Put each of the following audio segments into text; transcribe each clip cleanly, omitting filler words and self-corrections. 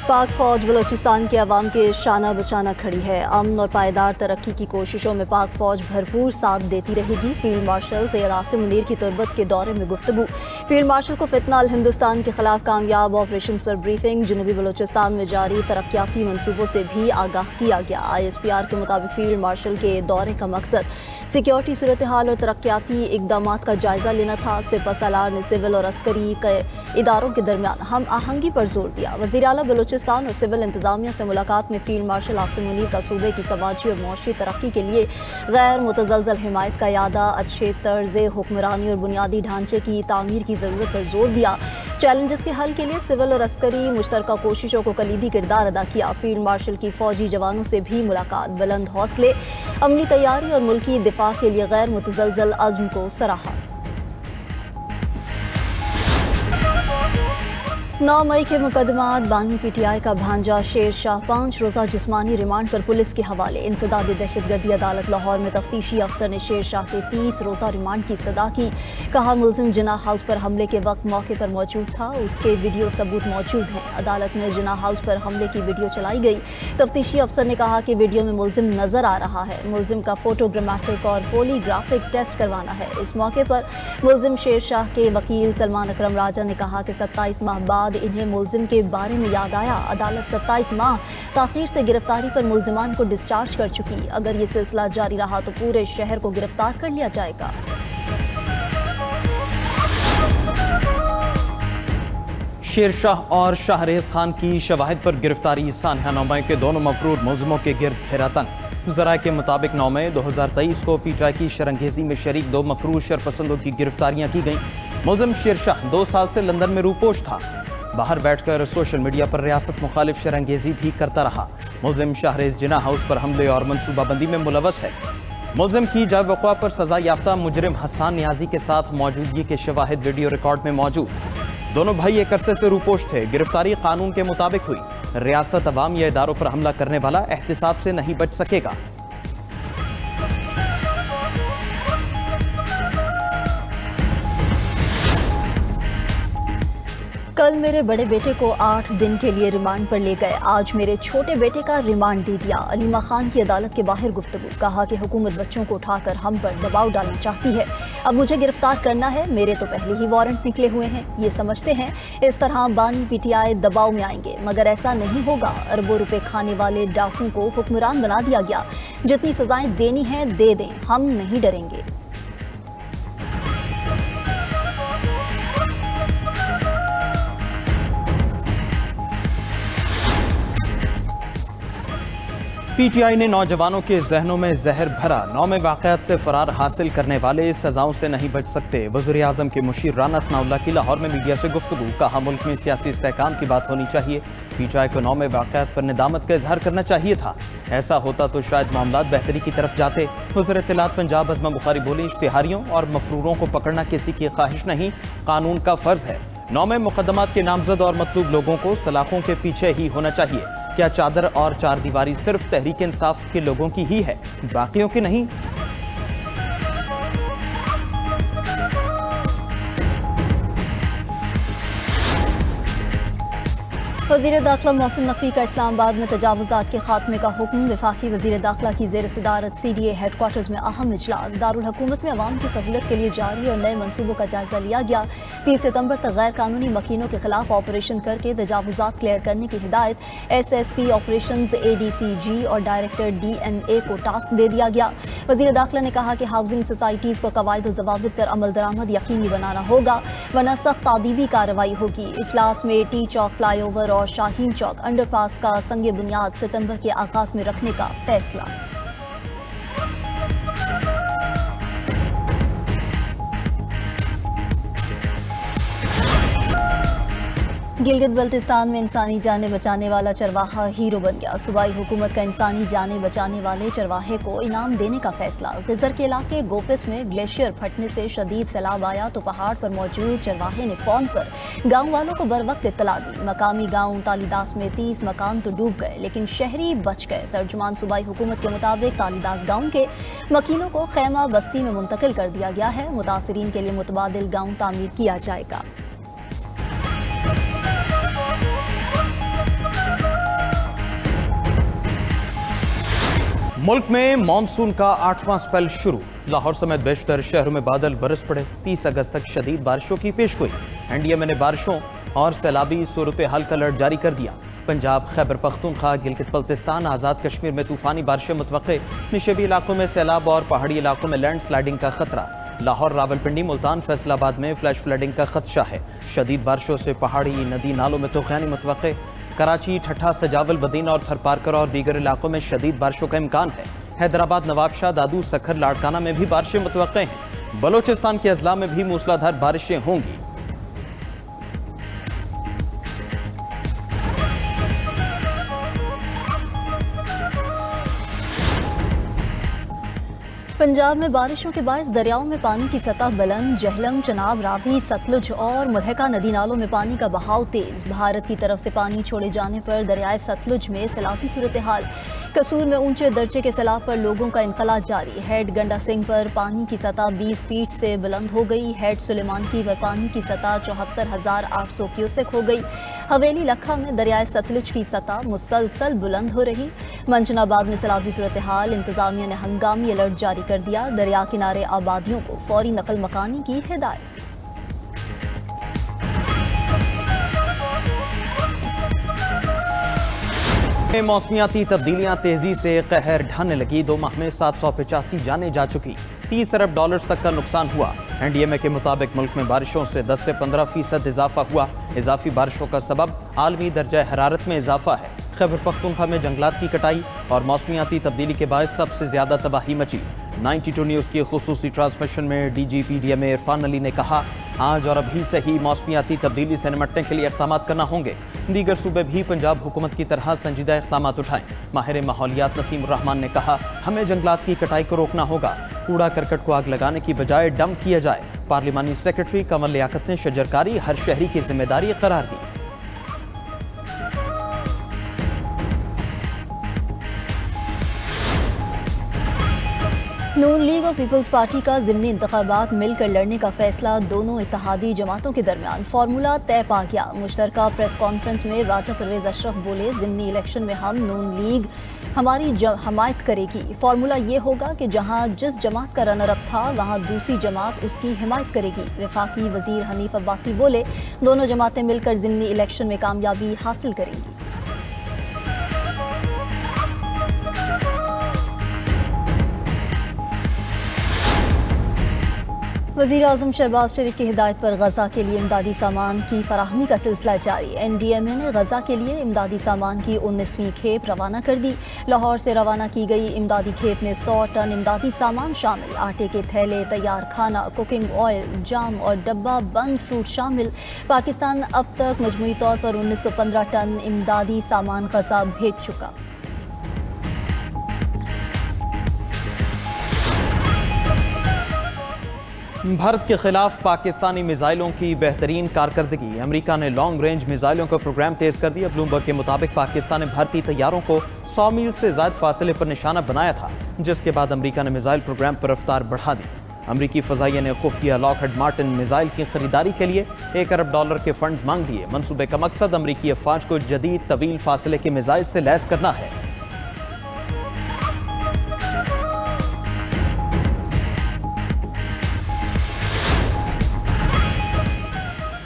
पाक फौज बलोचिस्तान के अवाम के शाना बशाना खड़ी है। अमन और पायदार तरक्की की कोशिशों में पाक फौज भरपूर साथ देती रहेगी। फील्ड मार्शल सैयद आसिम मुनीर की तुरबत के दौरे में गुफ्तगू। फील्ड मार्शल को फितना अल हिंदुस्तान के खिलाफ कामयाब ऑपरेशन पर ब्रीफिंग। जनूबी बलोचिस्तान में जारी तरक्याती मनसूबों से भी आगाह किया गया। ISPR के मुताबिक फील्ड मार्शल के दौरे का मकसद सिक्योरिटी सूरत हाल और तरक्याती इकदाम का जायजा लेना था। सिपह सालार ने सिविल और अस्करी के इदारों के दरमियान हम आहंगी पर जोर दिया। वज़ीर आला बलोचिस्तान और सिविल इंतजामिया से मुलाकात में फील्ड मार्शल आसिम मुनीर का सूबे की समाजी और मुआशी तरक्की के लिए गैर मुतज़लज़ल हिमायत का यादा, अच्छे तर्ज हुक्मरानी और बुनियादी ढांचे की तामीर की ज़रूरत पर जोर दिया। चैलेंजेस के हल के लिए सिविल और अस्करी मुश्तरका कोशिशों को कलीदी किरदार अदा किया। फील्ड मार्शल की फौजी जवानों से भी मुलाकात, बुलंद हौसले, अमनी तैयारी और मुल्की दिफा के लिए गैर मुतज़लज़ल अज़्म को सराहा। 9 मई के मुकदमात बानी PTI का भांजा शेर शाह 5 रोज़ा जिस्मानी रिमांड पर पुलिस के हवाले। इंसदाद दहशतगर्दी अदालत लाहौर में तफ्तीशी अफसर ने शेर शाह के 30 रोज़ा रिमांड की इस्तदा की। कहा मुलजिम जिनाह हाउस पर हमले के वक्त मौके पर मौजूद था, उसके वीडियो सबूत मौजूद हैं। अदालत में जिनाह हाउस पर हमले की वीडियो चलाई गई। तफ्तीशी अफसर ने कहा कि वीडियो में मुलजिम नजर आ रहा है। मुलजिम का फोटोग्रामेट्रिक और पोलीग्राफिक टेस्ट करवाना है। इस मौके पर मुलजिम शेर शाह के वकील सलमान अकरम राजा ने कहा कि 27 माह बाद इन्हें मुलजिम के बारे में याद आया। अदालत 27 माह ताखीर से गिरफ्तारी पर मुलजिमान को डिस्चार्ज कर चुकी। अगर ये सिलसिला जारी रहा तो पूरे शहर को गिरफ्तार कर लिया जाएगा। शेर शाह और शाहरेज खान की शवाहिद पर गिरफ्तारी। सानिया 9 मई के दोनों मफरूर मुलजिमों के गिर्द घेरातंग। ज़राए के मुताबिक 9 मई 2023 को PTI की शरंगेजी में शरीक 2 मफरूर शरपसंदों की गिरफ्तारियां की गईं। मुलजिम शेर शाह 2 साल से लंदन में रूपोश था। बाहर बैठकर सोशल मीडिया पर रियासत मुखालिफ शरंगेजी भी करता रहा। मुलजिम शाहरेज जिना हाउस पर हमले और मनसूबाबंदी में मुलवस है। मुलजिम की जाए वक़्वा पर सजा याफ्ता मुजरिम हसन नियाजी के साथ मौजूदगी के शवाहिद वीडियो रिकॉर्ड में मौजूद। दोनों भाई एक अरसे से रूपोश थे। गिरफ्तारी कानून के मुताबिक हुई। रियासत अवाम या इदारों पर हमला करने वाला एहतिसाब से नहीं बच सकेगा। कल मेरे बड़े बेटे को 8 दिन के लिए रिमांड पर ले गए। आज मेरे छोटे बेटे का रिमांड दे दिया। अलीमा खान की अदालत के बाहर गुफ्तगू। कहा कि हुकूमत बच्चों को उठाकर हम पर दबाव डालना चाहती है। अब मुझे गिरफ्तार करना है। मेरे तो पहले ही वारंट निकले हुए हैं। ये समझते हैं इस तरह बानी PTI दबाव में आएंगे, मगर ऐसा नहीं होगा। अरबों रुपए खाने वाले डाकू को हुक्मरान बना दिया गया। जितनी सजाएं देनी है दे दें, हम नहीं डरेंगे। PTI ने नौजवानों के जहनों में जहर भरा। 9 में वाक़यात से फरार हासिल करने वाले सजाओं से नहीं बच सकते। वज़ीर आज़म के मुशीर राना सनाउल्लाह की लाहौर में मीडिया से गुफ्तगू। कहा मुल्क में सियासी इस्तेहकाम की बात होनी चाहिए। PTI को 9 में वाक़यात पर निदामत का इजहार करना चाहिए था। ऐसा होता तो शायद मामलात बेहतरी की तरफ जाते। वज़ीर इत्तलात पंजाब अज़मा बुखारी बोली, इश्तिहारियों और मफरूरों को पकड़ना किसी की ख्वाहिश नहीं, कानून का फ़र्ज है। 9 में मुकदमात के नामजद और मतलूब लोगों को सलाखों के पीछे ही होना चाहिए। क्या चादर और चार दीवारी सिर्फ तहरीक इंसाफ के लोगों की ही है, बाकियों की नहीं? वज़ीर दाखिला मोहसिन नकवी का इस्लामाबाद में तजावुज़ात के खात्मे का हुक्म। वफाकी वज़ीर दाखिला की ज़ेर सदारत CDA हेडक्वार्टर्स में अहम इजलास। दारुल हुकूमत में अवाम की सहूलत के लिए जारी और नए मनसूबों का जायजा लिया गया। 30 सितंबर तक गैर कानूनी मकीनों के खिलाफ ऑपरेशन करके तजावुज़ात क्लियर करने की हिदायत SSP ऑपरेशंस ADCG और डायरेक्टर DMA को टास्क दे दिया गया। वज़ीर दाखिला ने कहा कि हाउसिंग सोसाइटीज़ को कवायद और ज़वाबित पर अमल दरामद यकीनी बनाना होगा, वरना सख्त तादीबी कार्रवाई होगी। इजलास में T चौक फ्लाईओवर और शाहीन चौक अंडरपास का संग बुनियाद सितंबर के आगाज में रखने का फैसला। गिलगित बल्तिस्तान में इंसानी जानें बचाने वाला चरवाहा हीरो बन गया। सूबाई हुकूमत का इंसानी जानें बचाने वाले चरवाहे को इनाम देने का फैसला। गिजर के इलाके गोपिस में ग्लेशियर फटने से शदीद सैलाब आया तो पहाड़ पर मौजूद चरवाहे ने फोन पर गांव वालों को बर वक्त इत्तला दी। मकामी गांव तालीदास में 30 मकान तो डूब गए लेकिन शहरी बच गए। तर्जुमान सूबाई हुकूमत के मुताबिक तालीदास गाँव के मकीनों को खैमा बस्ती में मुंतकिल कर दिया गया है। मुतासरीन के लिए मुतबादिल गाँव तामीर किया जाएगा। मुल्क में मानसून का 8वां स्पेल शुरू। लाहौर समेत बेशतर शहरों में बादल बरस पड़े। 30 अगस्त तक शदीद बारिशों की पेशगोई। एनडीएमए ने बारिशों और सैलाबी सूरत हाल का अलर्ट जारी कर दिया। पंजाब, खैबर पख्तूनख्वा, गिलगित बल्तिस्तान, आज़ाद कश्मीर में तूफानी बारिशें मुतवक्के। निशेबी इलाकों में सैलाब और पहाड़ी इलाकों में लैंड स्लाइडिंग का खतरा। लाहौर, रावलपिंडी, मुल्तान, फैसलाबाद में फ्लैश फ्लडिंग का खदशा है। शदीद बारिशों से पहाड़ी नदी नालों में तूफ़ानी मुतवक्के। कराची, ठट्ठा, सजावल, बदीना और थरपारकर और दीगर इलाकों में शदीद बारिशों का इम्कान है। हैदराबाद, नवाबशाह, दादू, सखर, लाड़काना में भी बारिशें मुतवक्के हैं। बलोचिस्तान के अजला में भी मूसलाधार बारिशें होंगी। पंजाब में बारिशों के बायस दरियाओं में पानी की सतह बुलंद। जहलम, चनाब, रावी, सतलुज और मुल्हका नदी नालों में पानी का बहाव तेज। भारत की तरफ से पानी छोड़े जाने पर दरियाए सतलुज में सैलाबी सूरत हाल। कसूर में ऊंचे दर्जे के सैलाब पर लोगों का इनकला जारी। हेड गंडा सिंह पर पानी की सतह 20 फीट से बुलंद हो गई। हेड सुलेमान की पर पानी की सतह 74,800 क्यूसेक हो गई। हवेली लखा में दरियाए सतलुज की सतह मुसलसल बुलंद हो रही। मंजनाबाद में सैलाबी सूरत हाल। इंतजामिया ने हंगामी अलर्ट जारी कर दिया। दरिया किनारे आबादियों को फौरी नकल मकानी की हिदायत। मौसमियाती तब्दीलियां तेजी से कहर ढाने लगी। 2 माह में 785 जाने जा चुकी। $30 अरब तक का नुकसान हुआ। एनडीएमए के मुताबिक मुल्क में बारिशों से 10 से 15% इजाफा हुआ। इजाफी बारिशों का सबब आलमी दर्जा हरारत में इजाफा है। खैबर पख्तूनख्वा में जंगलात की कटाई और मौसमियाती तब्दीली के बाद सबसे ज्यादा तबाही मची। 92 न्यूज़ की खुसूसी ट्रांसमिशन में DGPDMA इरफान अली ने कहा, आज और अभी से ही मौसमियाती तब्दीली से निपटने के लिए इक़दाम करना होंगे। दीगर सूबे भी पंजाब हुकूमत की तरह संजीदा इक़दाम उठाएं। माहिर माहौलियात नसीम रहमान ने कहा, हमें जंगलात की कटाई को रोकना होगा। कूड़ा करकट को आग लगाने की बजाय डंप किया जाए। पार्लिमानी सेक्रेटरी कमल लियाकत ने शजरकारी हर शहरी की जिम्मेदारी करार दी। नून लीग और पीपल्स पार्टी का ज़िमनी इंतखाबात मिलकर लड़ने का फैसला। दोनों इत्तेहादी जमातों के दरमियान फार्मूला तय पा गया। मुश्तरका प्रेस कॉन्फ्रेंस में राजा परवेज अशरफ बोले, ज़िमनी इलेक्शन में हम नून लीग हमारी हमायत करेगी। फार्मूला ये होगा कि जहां जिस जमात का रनर अप था वहां दूसरी जमात उसकी हिमायत करेगी। वफाकी वजीर हनीफ अब्बासी बोले, दोनों जमातें मिलकर ज़िमनी इलेक्शन में कामयाबी हासिल करेंगी। वज़ीर आज़म शहबाज शरीफ की हिदायत पर गज़ा के लिए इमदादी सामान की फराहमी का सिलसिला जारी। एनडीएमए ने गज़ा के लिए इमदादी सामान की 19वीं खेप रवाना कर दी। लाहौर से रवाना की गई इमदादी खेप में 100 टन इमदादी सामान शामिल। आटे के थैले, तैयार खाना, कुकिंग ऑयल, जाम और डब्बा बंद फ्रूट शामिल। पाकिस्तान अब तक मजमूई तौर पर 1915 टन इमदादी सामान गज़ा भेज चुका। भारत के खिलाफ पाकिस्तानी मिसाइलों की बेहतरीन कारकर्दगी। अमेरिका ने लॉन्ग रेंज मिसाइलों का प्रोग्राम तेज कर दिया। ब्लूमबर्ग के मुताबिक पाकिस्तान ने भारतीय तैयारों को 100 मील से ज्यादा फासले पर निशाना बनाया था, जिसके बाद अमेरिका ने मिसाइल प्रोग्राम पर रफ्तार बढ़ा दी। अमेरिकी फजाइया ने खुफिया लॉकहीड मार्टिन मिसाइल की खरीदारी के लिए $1 अरब के फंड्स मांग लिए। मंसूबे का मकसद अमेरिकी अफवाज को जदीद तवील फासले के मिसाइल से लैस करना है।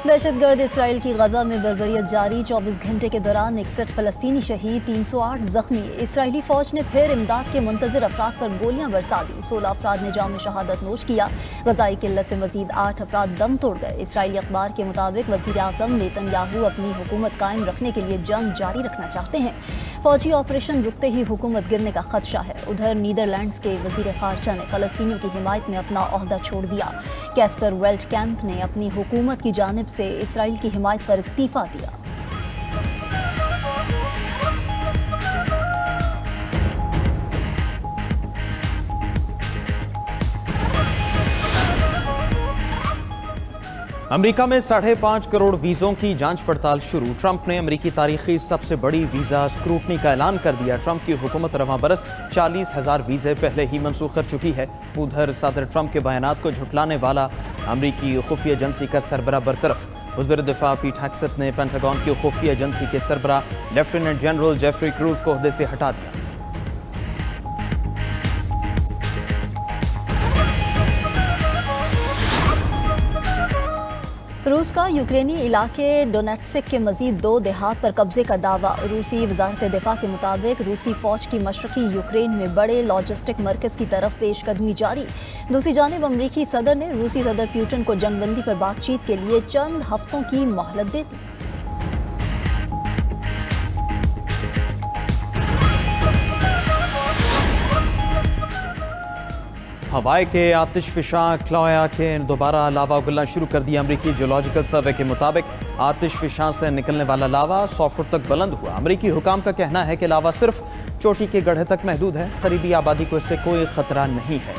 दहशतगर्द इसराइल की गजा में बर्बरियत जारी। 24 घंटे के दौरान 61 फलस्तीनी शहीद, 308 जख्मी। इसराइली फौज ने फिर इमदाद के मुंतजर अफराद पर गोलियां बरसा दी। 16 अफराद ने जाम शहादत नोश किया। गजाई किल्लत से मजीद 8 अफराद दम तोड़ गए। इसराइली अखबार के मुताबिक वज़ीर आज़म नेतन्याहू अपनी हुकूमत कायम रखने के लिए जंग जारी रखना चाहते हैं। फौजी ऑपरेशन रुकते ही हुकूमत गिरने का खदशा है। उधर नीदरलैंड्स के वज़ीर ख़ारजा ने फ़लस्तीनियों की हिमायत में अपना ओहदा छोड़ दिया। कैस्पर वेल्टकैंप ने अपनी हुकूमत की जानिब से इसराइल की हिमायत पर इस्तीफा दिया। अमेरिका में 5.5 करोड़ वीज़ों की जांच पड़ताल शुरू। ट्रंप ने अमेरिकी तारीखी सबसे बड़ी वीज़ा स्क्रूटनी का ऐलान कर दिया। ट्रंप की हुकूमत रवां बरस 40,000 वीज़े पहले ही मनसूख कर चुकी है। उधर सदर ट्रंप के बयानात को झुटलाने वाला अमेरिकी खुफिया एजेंसी का सरबरा बरतरफ। वज़ीर दिफा पीट हेग्सेथ ने पेंटागन की खुफिया एजेंसी के सरबरा लेफ्टिनेंट जनरल जेफरी क्रूज को ओहदे से हटा दिया। रूस का यूक्रेनी इलाके डोनेट्स्क के मजीद 2 देहात पर कब्जे का दावा। रूसी वजारत दिफा के मुताबिक रूसी फौज की मशरकी यूक्रेन में बड़े लॉजिस्टिक मरकज की तरफ पेशकदमी जारी। दूसरी जानिब अमरीकी सदर ने रूसी सदर पुतिन को जंगबंदी पर बातचीत के लिए चंद हफ्तों की मोहलत दे दी। हवाई के आतिशफिशां क्लोया के दोबारा लावा उगलना शुरू कर दिया। अमरीकी जियोलॉजिकल सर्वे के मुताबिक आतिशफिशां से निकलने वाला लावा 100 फुट तक बुलंद हुआ। अमरीकी हुकाम का कहना है कि लावा सिर्फ चोटी के गड्ढे तक महदूद है। करीबी आबादी को इससे कोई खतरा नहीं है।